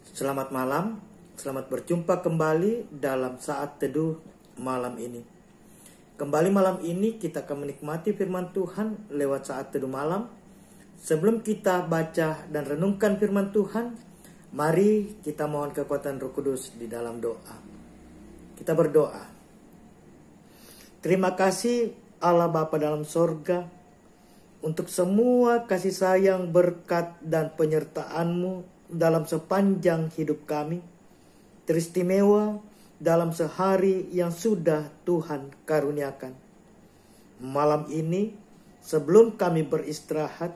Selamat malam, selamat berjumpa kembali dalam saat teduh malam ini. Kembali malam ini kita akan menikmati firman Tuhan lewat saat teduh malam. Sebelum kita baca dan renungkan firman Tuhan, mari kita mohon kekuatan Roh Kudus di dalam doa. Kita berdoa. Terima kasih Allah Bapa dalam sorga, untuk semua kasih sayang, berkat, dan penyertaan-Mu dalam sepanjang hidup kami, teristimewa dalam sehari yang sudah Tuhan karuniakan. Malam ini, sebelum kami beristirahat,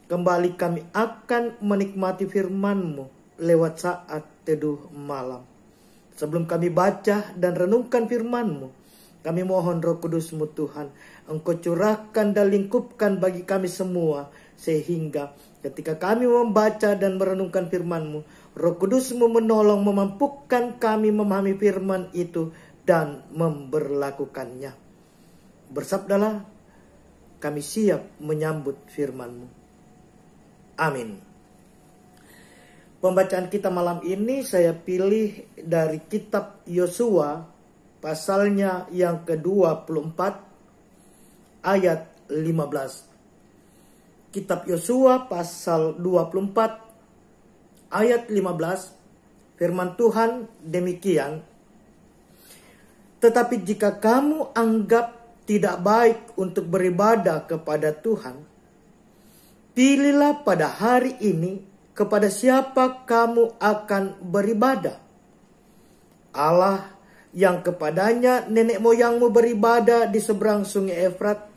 kembali kami akan menikmati firman-Mu lewat saat teduh malam. Sebelum kami baca dan renungkan firman-Mu, kami mohon Roh Kudus-Mu Tuhan, Engkau curahkan dan lingkupkan bagi kami semua, sehingga ketika kami membaca dan merenungkan firman-Mu, Roh Kudus-Mu menolong memampukan kami memahami firman itu dan memberlakukannya. Bersabdalah, kami siap menyambut firman-Mu. Amin. Pembacaan kita malam ini saya pilih dari kitab Yosua, pasalnya yang ke-24 ayat 15. Kitab Yosua pasal 24 ayat 15, firman Tuhan demikian. Tetapi jika kamu anggap tidak baik untuk beribadah kepada Tuhan, pilihlah pada hari ini kepada siapa kamu akan beribadah. Allah yang kepadanya nenek moyangmu beribadah di seberang sungai Efrat,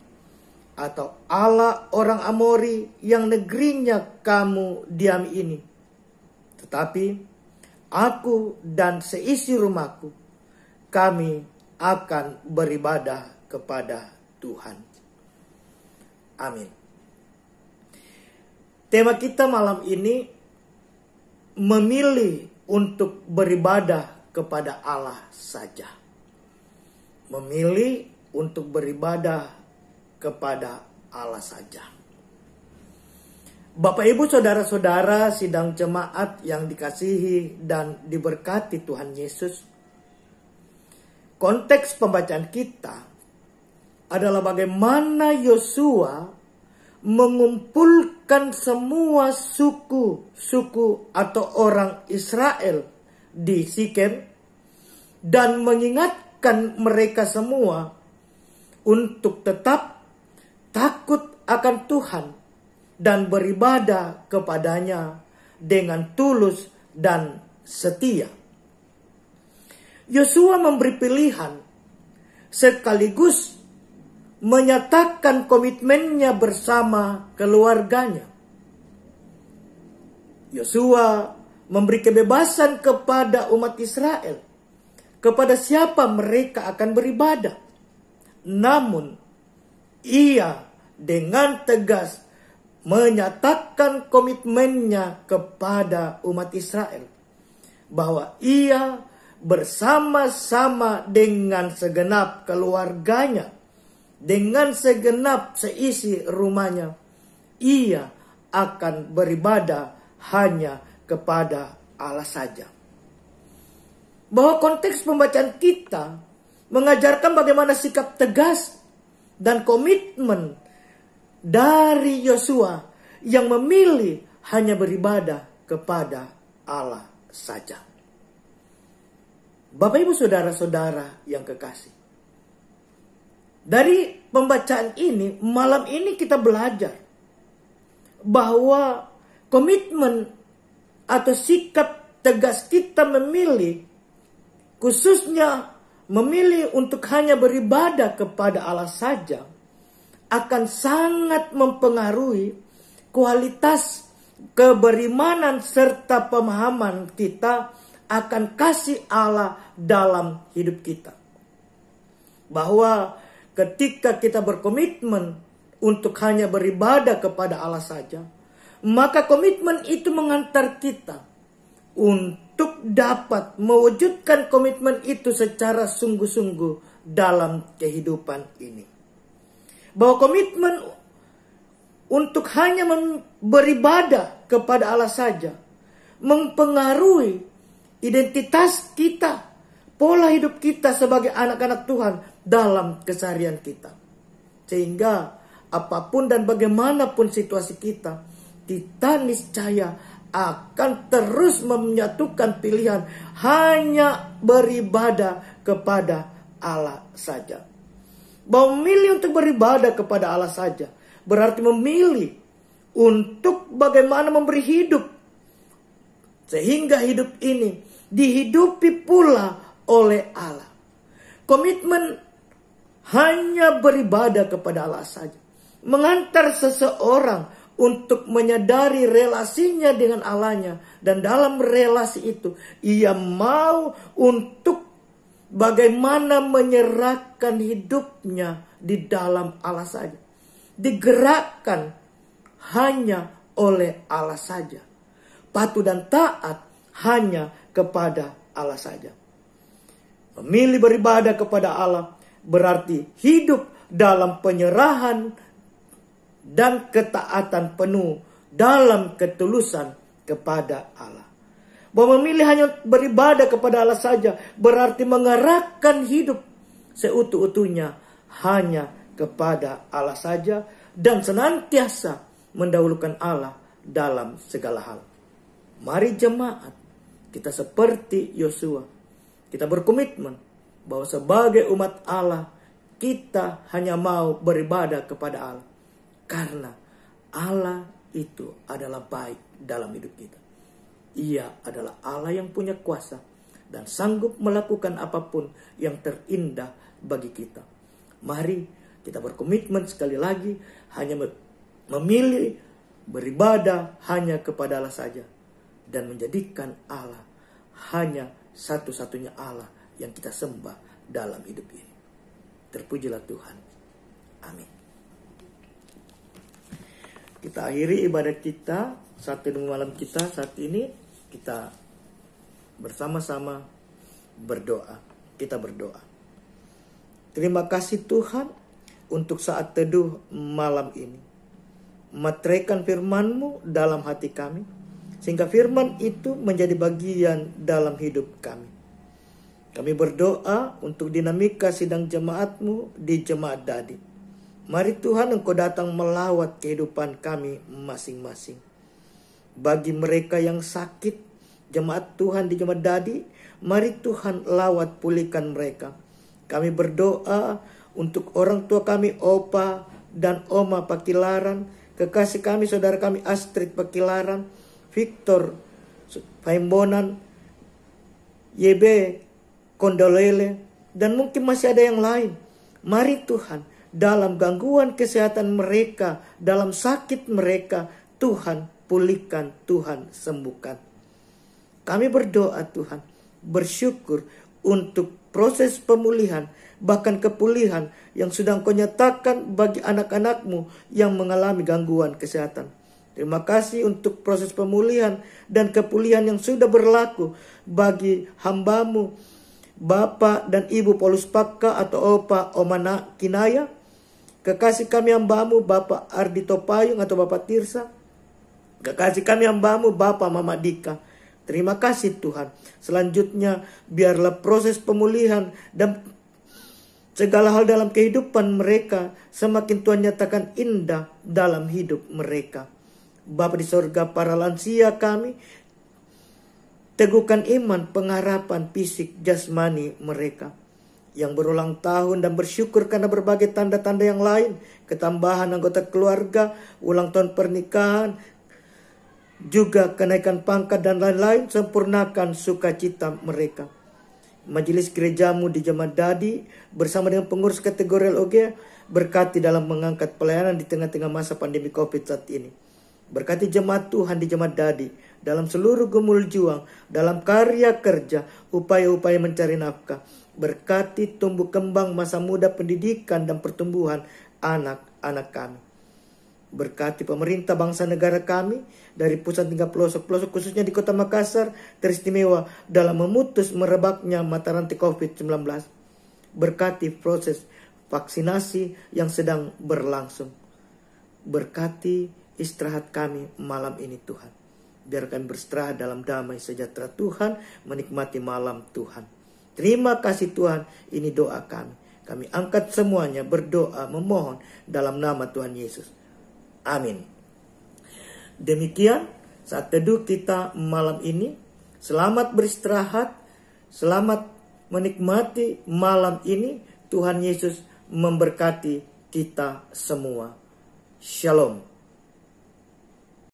atau Allah orang Amori yang negerinya kamu diami ini. Tetapi aku dan seisi rumahku, kami akan beribadah kepada Tuhan. Amin. Tema kita malam ini memilih untuk beribadah kepada Allah saja. Memilih untuk beribadah kepada Allah saja. Bapak, Ibu, saudara-saudara sidang jemaat yang dikasihi dan diberkati Tuhan Yesus. Konteks pembacaan kita adalah bagaimana Yosua mengumpulkan semua suku atau orang Israel di Sikem dan mengingatkan mereka semua untuk tetap takut akan Tuhan dan beribadah kepadanya dengan tulus dan setia. Yosua memberi pilihan sekaligus menyatakan komitmennya bersama keluarganya. Yosua memberi kebebasan kepada umat Israel kepada siapa mereka akan beribadah. Namun ia dengan tegas menyatakan komitmennya kepada umat Israel bahwa ia bersama-sama dengan segenap keluarganya, dengan segenap seisi rumahnya, ia akan beribadah hanya kepada Allah saja. Bahwa konteks pembacaan kita mengajarkan bagaimana sikap tegas dan komitmen dari Yosua yang memilih hanya beribadah kepada Allah saja. Bapak, Ibu, saudara-saudara yang kekasih, dari pembacaan ini, malam ini kita belajar bahwa komitmen atau sikap tegas kita memilih, khususnya memilih untuk hanya beribadah kepada Allah saja, akan sangat mempengaruhi kualitas keberimanan serta pemahaman kita akan kasih Allah dalam hidup kita. Bahwa ketika kita berkomitmen untuk hanya beribadah kepada Allah saja, maka komitmen itu mengantar kita untuk dapat mewujudkan komitmen itu secara sungguh-sungguh dalam kehidupan ini. Bahwa komitmen untuk hanya beribadah kepada Allah saja mempengaruhi identitas kita, pola hidup kita sebagai anak-anak Tuhan dalam keseharian kita. Sehingga apapun dan bagaimanapun situasi kita niscaya akan terus menyatukan pilihan hanya beribadah kepada Allah saja. Bahwa memilih untuk beribadah kepada Allah saja berarti memilih untuk bagaimana memberi hidup, sehingga hidup ini dihidupi pula oleh Allah. Komitmen hanya beribadah kepada Allah saja mengantar seseorang untuk menyadari relasinya dengan Allahnya, dan dalam relasi itu ia mau untuk bagaimana menyerahkan hidupnya di dalam Allah saja, digerakkan hanya oleh Allah saja, patuh dan taat hanya kepada Allah saja. Memilih beribadah kepada Allah berarti hidup dalam penyerahan dan ketaatan penuh dalam ketulusan kepada Allah. Bahwa memilih hanya beribadah kepada Allah saja berarti mengarahkan hidup seutuh-utuhnya hanya kepada Allah saja, dan senantiasa mendahulukan Allah dalam segala hal. Mari jemaat, kita seperti Yosua, kita berkomitmen bahwa sebagai umat Allah kita hanya mau beribadah kepada Allah, karena Allah itu adalah baik dalam hidup kita. Ia adalah Allah yang punya kuasa dan sanggup melakukan apapun yang terindah bagi kita. Mari kita berkomitmen sekali lagi hanya memilih beribadah hanya kepada Allah saja, dan menjadikan Allah hanya satu-satunya Allah yang kita sembah dalam hidup ini. Terpujilah Tuhan. Amin. Kita akhiri ibadat kita Sabtu malam kita saat ini. Kita bersama-sama berdoa. Kita berdoa. Terima kasih Tuhan untuk saat teduh malam ini. Materaikan firman-Mu dalam hati kami, sehingga firman itu menjadi bagian dalam hidup kami. Kami berdoa untuk dinamika sidang jemaat-Mu di Jemaat Dadi. Mari Tuhan Engkau datang melawat kehidupan kami masing-masing. Bagi mereka yang sakit, jemaat Tuhan di Jemaat Dadi, mari Tuhan lawat pulihkan mereka. Kami berdoa untuk orang tua kami Opa dan Oma Pakilaran, kekasih kami saudara kami Astrid Pakilaran, Victor Paimbonan, YB Kondolele, dan mungkin masih ada yang lain. Mari Tuhan, dalam gangguan kesehatan mereka, dalam sakit mereka, Tuhan pulihkan, Tuhan sembuhkan. Kami berdoa Tuhan, bersyukur untuk proses pemulihan, bahkan kepulihan yang sudah Engkau nyatakan bagi anak-anak-Mu yang mengalami gangguan kesehatan. Terima kasih untuk proses pemulihan dan kepulihan yang sudah berlaku bagi hamba-Mu, Bapak dan Ibu Paulus Pakka atau Opa Omana Kinaya, kekasih kami hamba-Mu Bapak Ardi Topayung atau Bapak Tirsa, kekasih kami hamba-Mu Bapak Mama Dika. Terima kasih Tuhan. Selanjutnya biarlah proses pemulihan dan segala hal dalam kehidupan mereka semakin Tuhan nyatakan indah dalam hidup mereka. Bapa di sorga, para lansia kami, teguhkan iman, pengharapan fisik jasmani mereka yang berulang tahun dan bersyukur karena berbagai tanda-tanda yang lain, ketambahan anggota keluarga, ulang tahun pernikahan, juga kenaikan pangkat dan lain-lain. Sempurnakan sukacita mereka. Majelis gerejamu di Jemaat Dadi bersama dengan pengurus kategori LOG berkati dalam mengangkat pelayanan di tengah-tengah masa pandemi COVID saat ini. Berkati jemaat Tuhan di Jemaat Dadi dalam seluruh gumul juang, dalam karya kerja, upaya-upaya mencari nafkah. Berkati tumbuh kembang masa muda pendidikan dan pertumbuhan anak-anak kami. Berkati pemerintah bangsa negara kami dari pusat hingga pelosok-pelosok, khususnya di Kota Makassar, teristimewa dalam memutus merebaknya mata rantai COVID-19. Berkati proses vaksinasi yang sedang berlangsung. Berkati istirahat kami malam ini Tuhan. Biar kami beristirahat dalam damai sejahtera Tuhan, menikmati malam Tuhan. Terima kasih Tuhan, ini doa kami. Kami angkat semuanya, berdoa, memohon dalam nama Tuhan Yesus. Amin. Demikian saat teduh kita malam ini. Selamat beristirahat, selamat menikmati malam ini. Tuhan Yesus memberkati kita semua. Shalom.